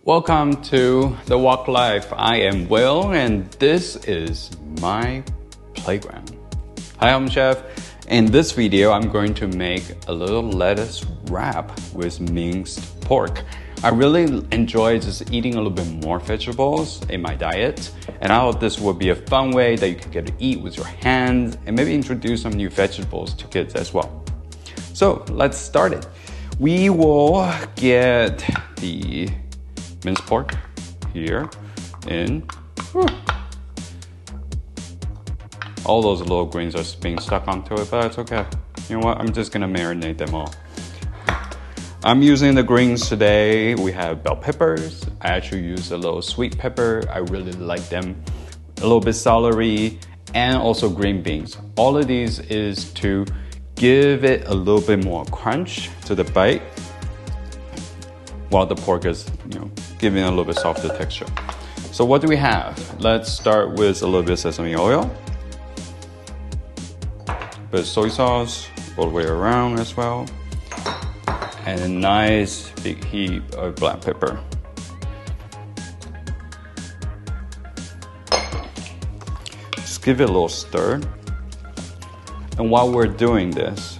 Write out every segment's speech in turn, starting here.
Welcome to The Walk Life. I am Will and this is my playground. Hi, I'm Chef. In this video, I'm going to make a little lettuce wrap with minced pork. I really enjoy just eating a little bit more vegetables in my diet, and I hope this will be a fun way that you can get to eat with your hands and maybe introduce some new vegetables to kids as well. So let's start it. We will get the minced pork here in. All those little greens are being stuck onto it, but that's okay. You know what? I'm just gonna marinate them all. I'm using the greens today. We have bell peppers. I actually use a little sweet pepper. I really like them. A little bit celery and also green beans. All of these is to give it a little bit more crunch to the bite while the pork is, giving a little bit softer texture. So what do we have? Let's start with a little bit of sesame oil. Bit of soy sauce all the way around as well. And a nice big heap of black pepper. Just give it a little stir. And while we're doing this,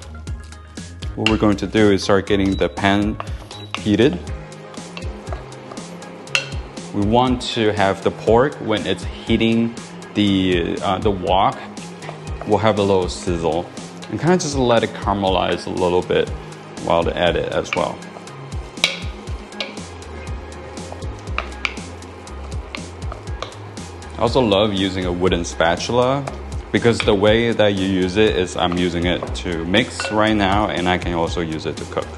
what we're going to do is start getting the pan heated. We want to have the pork, when it's heating the wok, we'll have a little sizzle and kind of just let it caramelize a little bit while to add it as well. I also love using a wooden spatula because the way that you use it is I'm using it to mix right now, and I can also use it to cook.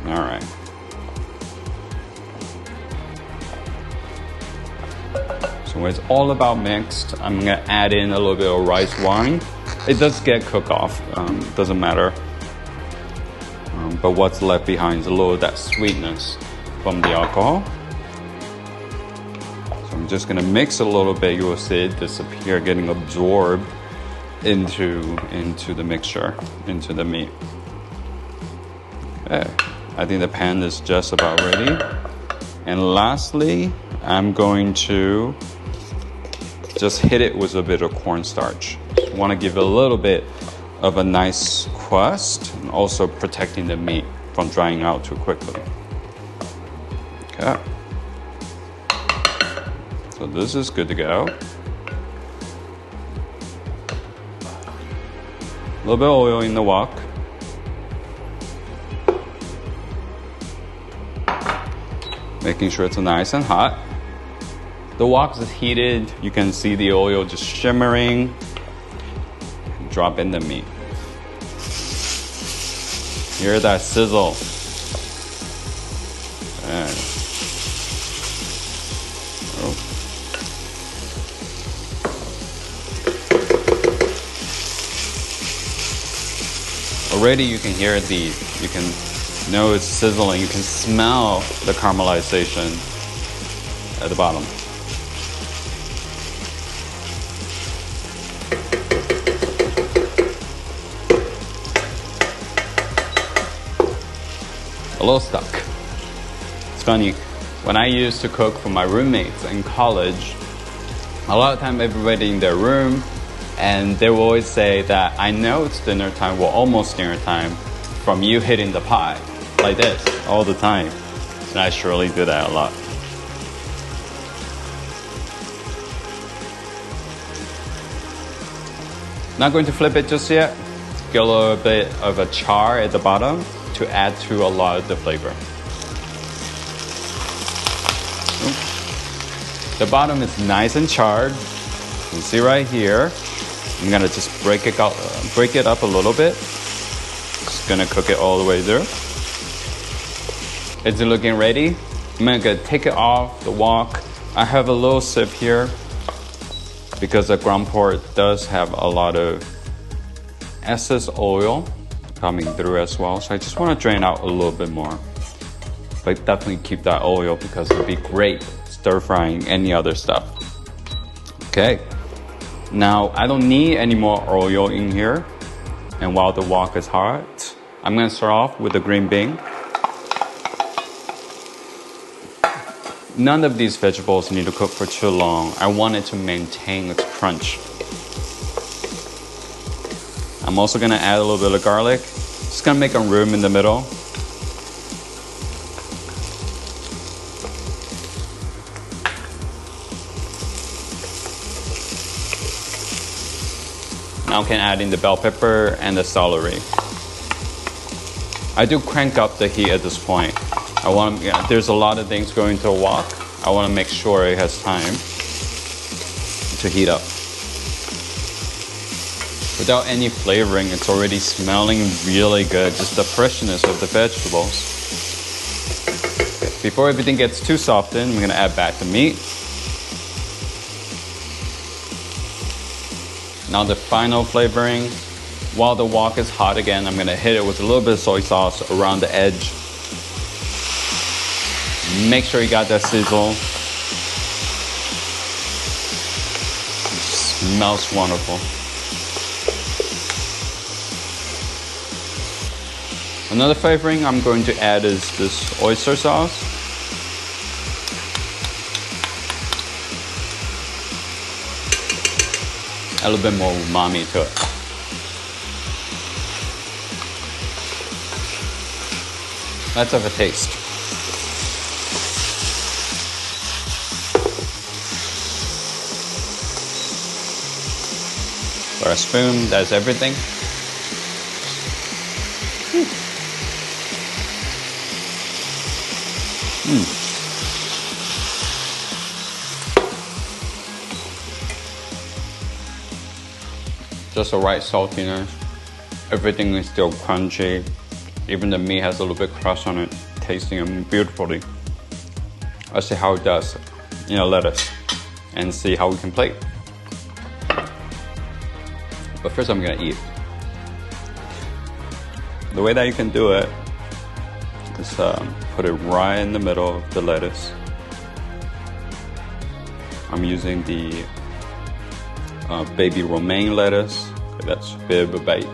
All right. So when it's all about mixed, I'm gonna add in a little bit of rice wine. It does get cooked off, doesn't matter. But what's left behind is a little of that sweetness from the alcohol. So I'm just gonna mix a little bit. You will see it disappear, getting absorbed into the mixture, into the meat. Okay, I think the pan is just about ready. And lastly, I'm going to just hit it with a bit of cornstarch. Just want to give it a little bit of a nice crust and also protecting the meat from drying out too quickly. Okay. So this is good to go. A little bit of oil in the wok. Making sure it's nice and hot. The wok is heated. You can see the oil just shimmering. Drop in the meat. Hear that sizzle. And already you can hear you can know it's sizzling. You can smell the caramelization at the bottom. A little stuck. It's funny, when I used to cook for my roommates in college, a lot of time everybody in their room, and they will always say that I know it's dinner time, well, almost dinner time, from you hitting the pot like this all the time. And I surely do that a lot. Not going to flip it just yet. Get a little bit of a char at the bottom to add to a lot of the flavor. The bottom is nice and charred. You can see right here. I'm gonna just break it up a little bit. Just gonna cook it all the way through. It's looking ready. I'm gonna take it off the wok. I have a little sip here because the ground pork does have a lot of excess oil coming through as well. So I just want to drain out a little bit more. But definitely keep that oil because it'd be great stir frying any other stuff. Okay. Now I don't need any more oil in here. And while the wok is hot, I'm gonna start off with the green bean. None of these vegetables need to cook for too long. I want it to maintain its crunch. I'm also gonna add a little bit of garlic. Just gonna make a room in the middle. Now I can add in the bell pepper and the celery. I do crank up the heat at this point. There's a lot of things going to a wok. I want to make sure it has time to heat up. Without any flavoring, it's already smelling really good. Just the freshness of the vegetables. Before everything gets too softened, I'm gonna add back the meat. Now the final flavoring. While the wok is hot again, I'm gonna hit it with a little bit of soy sauce around the edge. Make sure you got that sizzle. It smells wonderful. Another flavoring I'm going to add is this oyster sauce. A little bit more umami to it. Let's have a taste. For a spoon, that's everything. Just the right saltiness. Everything is still crunchy. Even the meat has a little bit crust on it, tasting it beautifully. Let's see how it does in a lettuce and see how we can plate. But first I'm gonna eat. The way that you can do it is put it right in the middle of the lettuce. I'm using the baby romaine lettuce. That's bib bite.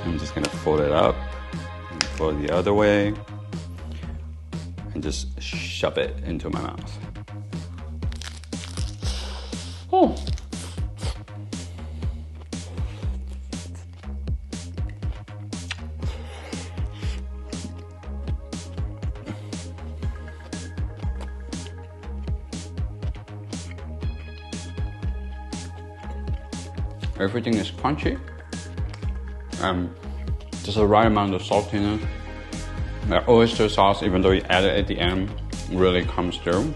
I'm just gonna fold it up and fold it the other way and just shove it into my mouth. Oh. Everything is crunchy. Just the right amount of saltiness. The oyster sauce, even though you add it at the end, really comes through.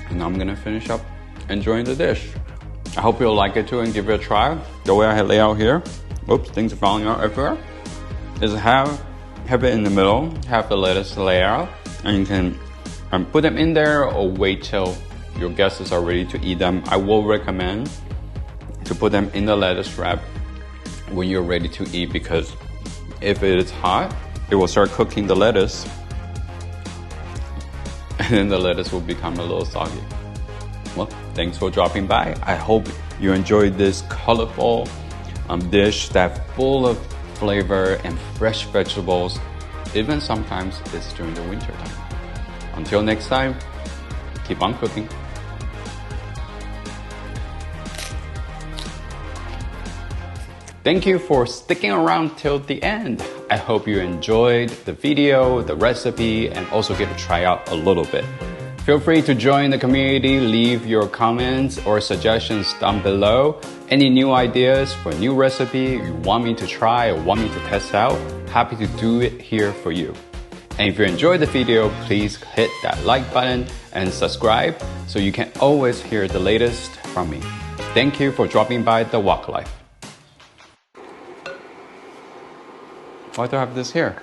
And now I'm gonna finish up enjoying the dish. I hope you'll like it too and give it a try. The way I lay out here, whoops, things are falling out everywhere, is have it in the middle, have the lettuce lay out, and you can put them in there or wait till your guests are ready to eat them. I will recommend to put them in the lettuce wrap when you're ready to eat, because if it is hot, it will start cooking the lettuce and then the lettuce will become a little soggy. Well, thanks for dropping by. I hope you enjoyed this colorful dish that's full of flavor and fresh vegetables. Even sometimes it's during the winter time. Until next time, keep on cooking. Thank you for sticking around till the end. I hope you enjoyed the video, the recipe, and also get to try out a little bit. Feel free to join the community, leave your comments or suggestions down below. Any new ideas for a new recipe you want me to try or want me to test out, happy to do it here for you. And if you enjoyed the video, please hit that like button and subscribe so you can always hear the latest from me. Thank you for dropping by The Wok Life. Why do I have this here?